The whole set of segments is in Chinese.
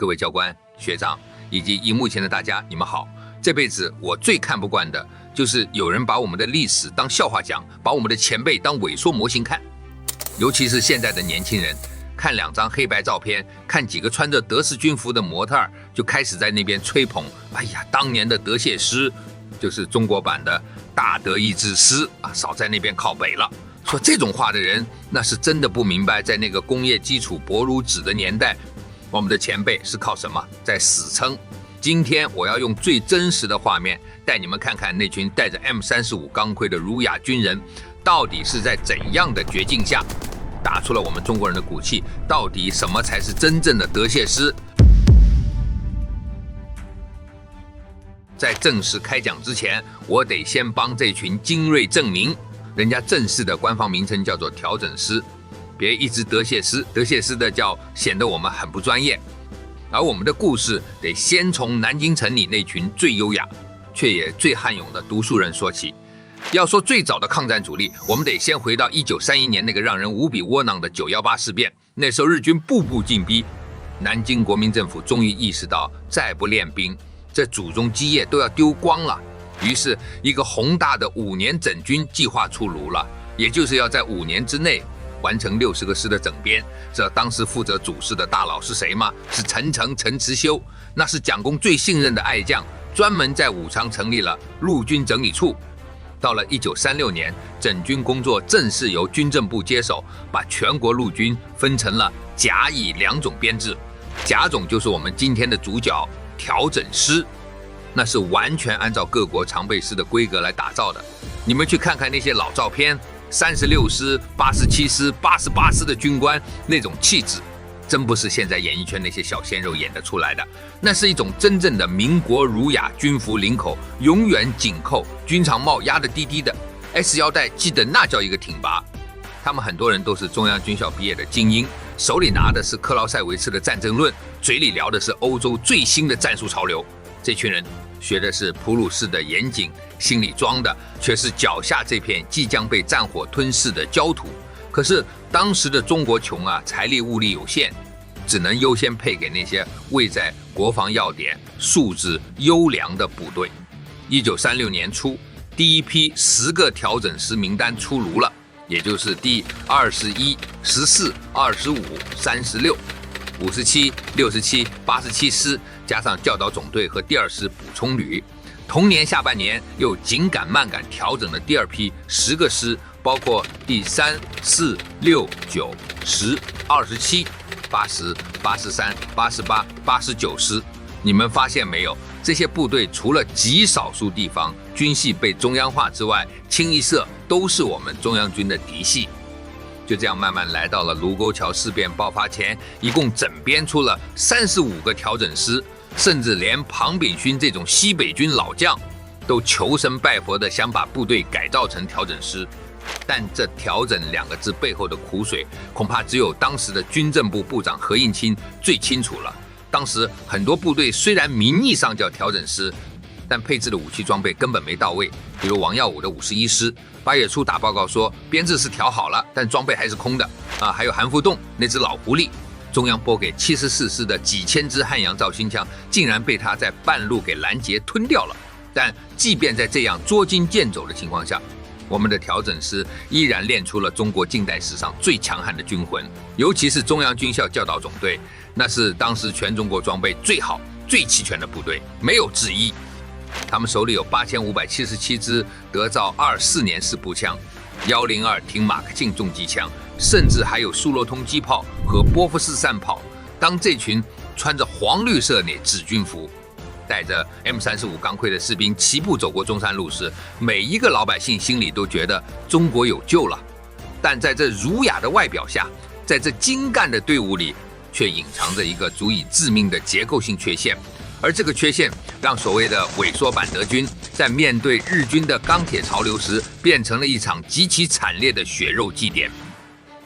各位教官、学长以及荧幕前的大家，你们好。这辈子我最看不惯的就是有人把我们的历史当笑话讲，把我们的前辈当萎缩模型看。尤其是现在的年轻人，看2张黑白照片，看几个穿着德式军服的模特儿，就开始在那边吹捧。哎呀，当年的德械师就是中国版的大德意志师啊，少在那边靠北了。说这种话的人，那是真的不明白，在那个工业基础薄如纸的年代，我们的前辈是靠什么在死撑。今天我要用最真实的画面带你们看看那群带着 M35 钢盔的儒雅军人，到底是在怎样的绝境下打出了我们中国人的骨气，到底什么才是真正的德械师。在正式开讲之前，我得先帮这群精锐证明，人家正式的官方名称叫做调整师，别一直德械师，德械师的叫显得我们很不专业。而我们的故事得先从南京城里那群最优雅却也最悍勇的读书人说起。要说最早的抗战主力，我们得先回到1931年那个让人无比窝囊的9·18事变。那时候日军步步进逼，南京国民政府终于意识到再不练兵，这祖宗基业都要丢光了。于是一个宏大的5年整军计划出炉了，也就是要在5年之内完成60个师的整编。这当时负责主事的大佬是谁吗？是陈慈修，那是蒋公最信任的爱将，专门在武昌成立了陆军整理处。到了1936年，整军工作正式由军政部接手，把全国陆军分成了甲乙2种编制。甲种就是我们今天的主角调整师，那是完全按照各国常备师的规格来打造的。你们去看看那些老照片，36师、87师、88师的军官，那种气质真不是现在演艺圈那些小鲜肉演得出来的，那是一种真正的民国儒雅，军服领口永远紧扣，军长帽压得低低的， S 腰带系得那叫一个挺拔。他们很多人都是中央军校毕业的精英，手里拿的是克劳塞维茨的战争论，嘴里聊的是欧洲最新的战术潮流。这群人学的是普鲁士的严谨，心里装的却是脚下这片即将被战火吞噬的焦土。可是当时的中国穷啊，财力物力有限，只能优先配给那些位在国防要点、素质优良的部队。1936年初，第一批10个调整师名单出炉了，也就是第21、14、25、36、57、67、87师，加上教导总队和第2师补充旅。同年下半年，又紧赶慢赶调整了第2批10个师，包括第3、4、6、9、10、27、80、83、88、89师。你们发现没有？这些部队除了极少数地方军系被中央化之外，清一色都是我们中央军的嫡系。就这样慢慢来到了卢沟桥事变爆发前，一共整编出了35个调整师，甚至连庞炳勋这种西北军老将都求神拜佛的想把部队改造成调整师。但这调整2个字背后的苦水，恐怕只有当时的军政部部长何应钦最清楚了。当时很多部队虽然名义上叫调整师，但配置的武器装备根本没到位。比如王耀武的51师8月初打报告说编制是调好了，但装备还是空的啊。还有韩复栋那只老狐狸，中央拨给74师的几千支汉阳造新枪，竟然被他在半路给拦截吞掉了。但即便在这样捉襟见肘的情况下，我们的调整师依然练出了中国近代史上最强悍的军魂。尤其是中央军校教导总队，那是当时全中国装备最好最齐全的部队，没有之一。他们手里有8577支德造24年式步枪、102挺马克沁重机枪，甚至还有苏罗通机炮和波夫式山炮。当这群穿着黄绿色的纸军服，带着 M35 钢盔的士兵齐步走过中山路时，每一个老百姓心里都觉得中国有救了。但在这儒雅的外表下，在这精干的队伍里，却隐藏着一个足以致命的结构性缺陷。而这个缺陷让所谓的萎缩版德军在面对日军的钢铁潮流时，变成了一场极其惨烈的血肉祭典。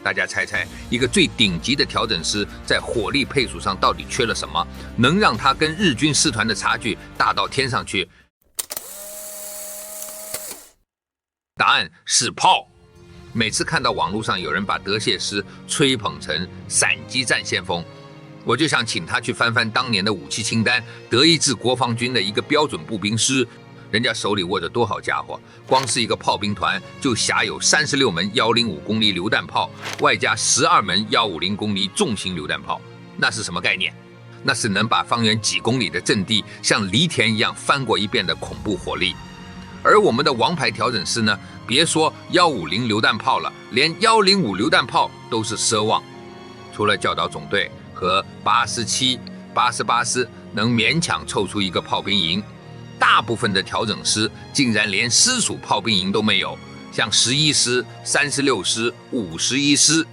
大家猜猜，一个最顶级的调整师在火力配属上到底缺了什么，能让他跟日军师团的差距大到天上去？答案是炮。每次看到网络上有人把德械师吹捧成闪击战先锋，我就想请他去翻翻当年的武器清单，德意志国防军的一个标准步兵师，人家手里握着多少家伙，光是一个炮兵团就辖有36门105公里榴弹炮，外加12门150公里重型榴弹炮，那是什么概念？那是能把方圆几公里的阵地像犁田一样翻过一遍的恐怖火力。而我们的王牌调整师呢，别说150榴弹炮了，连105榴弹炮都是奢望。除了教导总队和87、88师能勉强凑出一个炮兵营，大部分的调整师竟然连师属炮兵营都没有，像11师、36师、51师，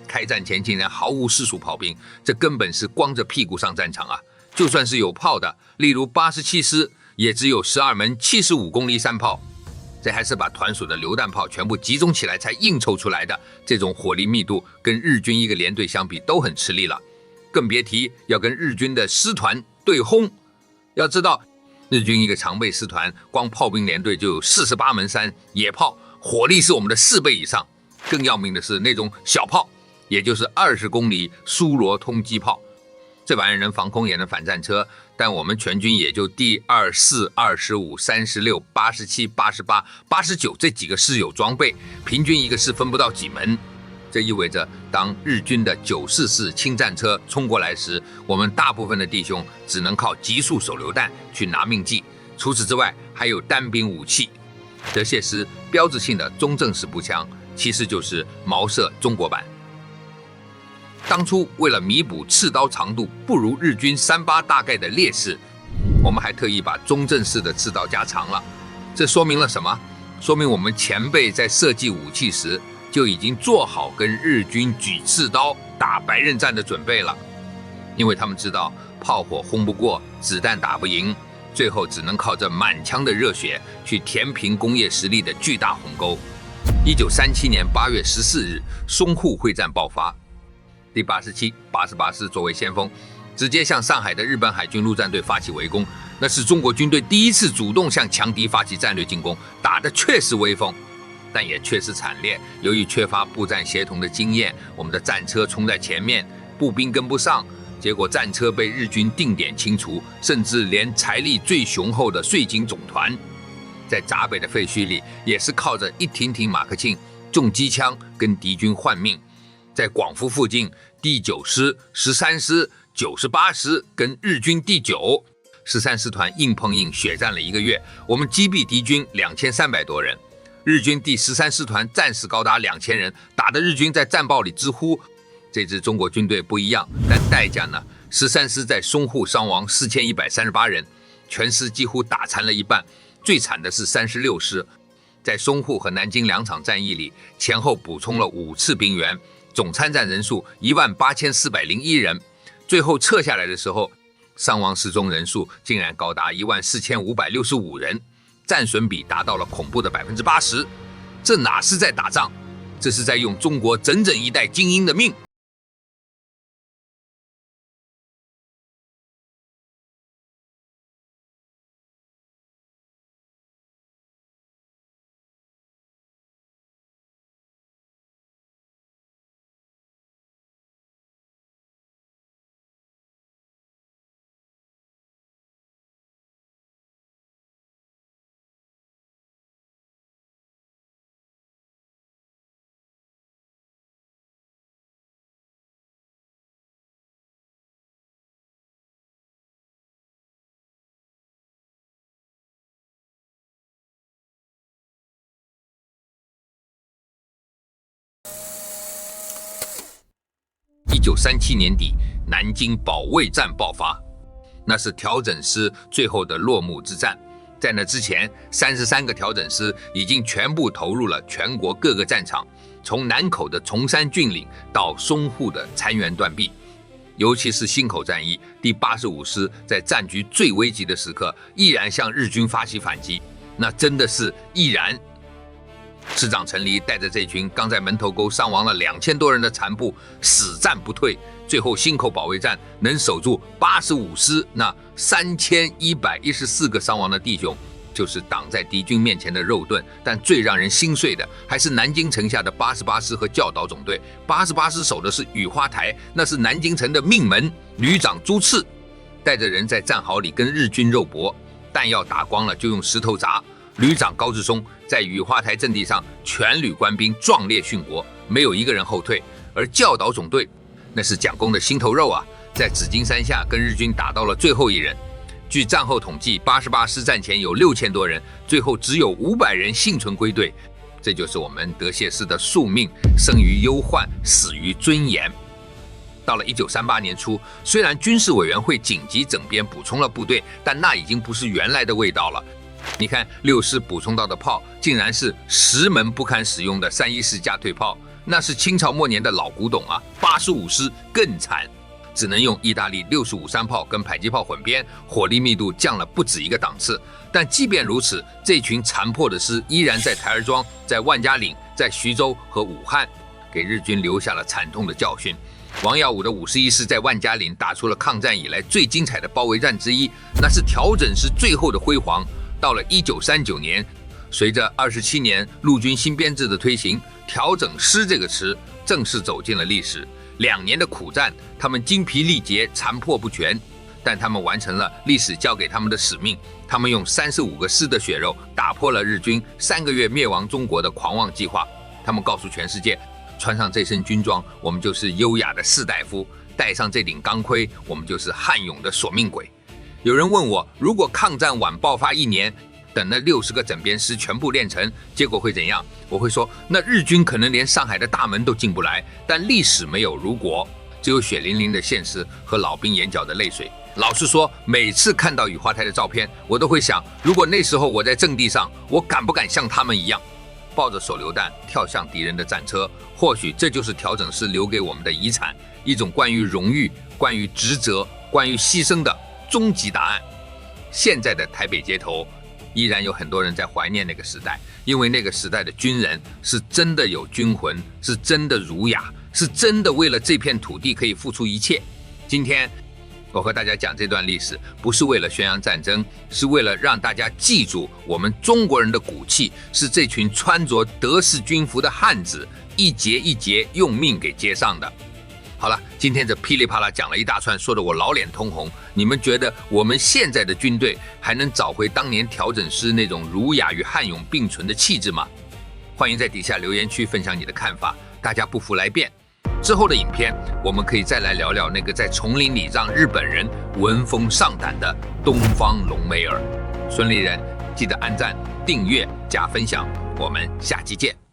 开战前竟然毫无师属炮兵，这根本是光着屁股上战场啊！就算是有炮的，例如87师，也只有12门75公里山炮，这还是把团属的榴弹炮全部集中起来才硬凑出来的，这种火力密度跟日军一个连队相比都很吃力了，更别提要跟日军的师团对轰。要知道，日军一个常备师团光炮兵连队就有48门山野炮，火力是我们的4倍以上。更要命的是那种小炮，也就是20公里苏罗通缉炮，这玩意儿能防空也能反战车，但我们全军也就第24、25、36、87、88、89这几个师有装备，平均一个师分不到几门。这意味着，当日军的94式轻战车冲过来时，我们大部分的弟兄只能靠急速手榴弹去拿命计。除此之外，还有单兵武器。德械师标志性的中正式步枪，其实就是毛瑟中国版。当初为了弥补刺刀长度不如日军38大概的劣势，我们还特意把中正式的刺刀加长了。这说明了什么？说明我们前辈在设计武器时就已经做好跟日军举刺刀打白刃战的准备了。因为他们知道炮火轰不过，子弹打不赢，最后只能靠着满腔的热血去填平工业实力的巨大鸿沟。1937年8月14日，淞沪会战爆发。第87、88师作为先锋，直接向上海的日本海军陆战队发起围攻，那是中国军队第一次主动向强敌发起战略进攻，打得确实威风，但也确实惨烈。由于缺乏步战协同的经验，我们的战车冲在前面，步兵跟不上，结果战车被日军定点清除，甚至连财力最雄厚的税警总团，在闸北的废墟里，也是靠着一挺挺马克沁重机枪跟敌军换命。在广福附近，第9师、13师、98师跟日军第9、13师团硬碰硬，血战了1个月，我们击毙敌军2300多人。日军第13师团战士高达2000人，打得日军在战报里直呼：这支中国军队不一样，但代价呢？13师在淞沪伤亡4138人，全师几乎打残了一半。最惨的是36师，在淞沪和南京2场战役里，前后补充了5次兵员。总参战人数18401人，最后撤下来的时候，伤亡失踪人数竟然高达14565人，战损比达到了恐怖的80%。这哪是在打仗？这是在用中国整整一代精英的命。1937年底，南京保卫战爆发，那是调整师最后的落幕之战。在那之前，33个调整师已经全部投入了全国各个战场，从南口的崇山峻岭到淞沪的残垣断壁。尤其是忻口战役，第85师在战局最危急的时刻，毅然向日军发起反击，那真的是毅然。师长陈黎带着这群刚在门头沟伤亡了2000多人的残部死战不退，最后忻口保卫战能守住85师那3114个伤亡的弟兄，就是挡在敌军面前的肉盾，但最让人心碎的还是南京城下的88师和教导总队。88师守的是雨花台，那是南京城的命门。旅长朱次带着人在战壕里跟日军肉搏，弹药打光了就用石头砸。旅长高志松在雨花台阵地上全旅官兵壮烈殉国，没有一个人后退。而教导总队那是蒋公的心头肉啊，在紫金山下跟日军打到了最后一人。据战后统计，88师战前有6000多人，最后只有500人幸存归队。这就是我们德械师的宿命，生于忧患，死于尊严。到了1938年初，虽然军事委员会紧急整编补充了部队，但那已经不是原来的味道了。你看6师补充到的炮，竟然是10门不堪使用的314架退炮，那是清朝末年的老古董啊。85师更惨，只能用意大利65-3炮跟迫击炮混编，火力密度降了不止一个档次。但即便如此，这群残破的师依然在台儿庄、在万家岭、在徐州和武汉，给日军留下了惨痛的教训。王耀武的51师在万家岭打出了抗战以来最精彩的包围战之一，那是调整师最后的辉煌。到了1939年，随着27年陆军新编制的推行，调整师这个词正式走进了历史。2年的苦战，他们精疲力竭，残破不全，但他们完成了历史交给他们的使命。他们用35个师的血肉打破了日军3个月灭亡中国的狂妄计划。他们告诉全世界，穿上这身军装，我们就是优雅的士大夫；戴上这顶钢盔，我们就是悍勇的索命鬼。有人问我，如果抗战晚爆发1年，等那60个整编师全部练成，结果会怎样？我会说，那日军可能连上海的大门都进不来。但历史没有如果，只有血淋淋的现实和老兵眼角的泪水。老实说，每次看到雨花台的照片，我都会想，如果那时候我在阵地上，我敢不敢像他们一样，抱着手榴弹跳向敌人的战车？或许这就是调整师留给我们的遗产，一种关于荣誉、关于职责、关于牺牲的终极答案。现在的台北街头依然有很多人在怀念那个时代，因为那个时代的军人是真的有军魂，是真的儒雅，是真的为了这片土地可以付出一切。今天我和大家讲这段历史，不是为了宣扬战争，是为了让大家记住我们中国人的骨气，是这群穿着德式军服的汉子一节一节用命给接上的。好了，今天这噼里啪啦讲了一大串，说得我老脸通红。你们觉得我们现在的军队还能找回当年调整师那种儒雅与悍勇并存的气质吗？欢迎在底下留言区分享你的看法，大家不服来辩。之后的影片，我们可以再来聊聊那个在丛林里让日本人闻风丧胆的东方隆美尔。孙立人，记得按赞、订阅、加分享，我们下期见。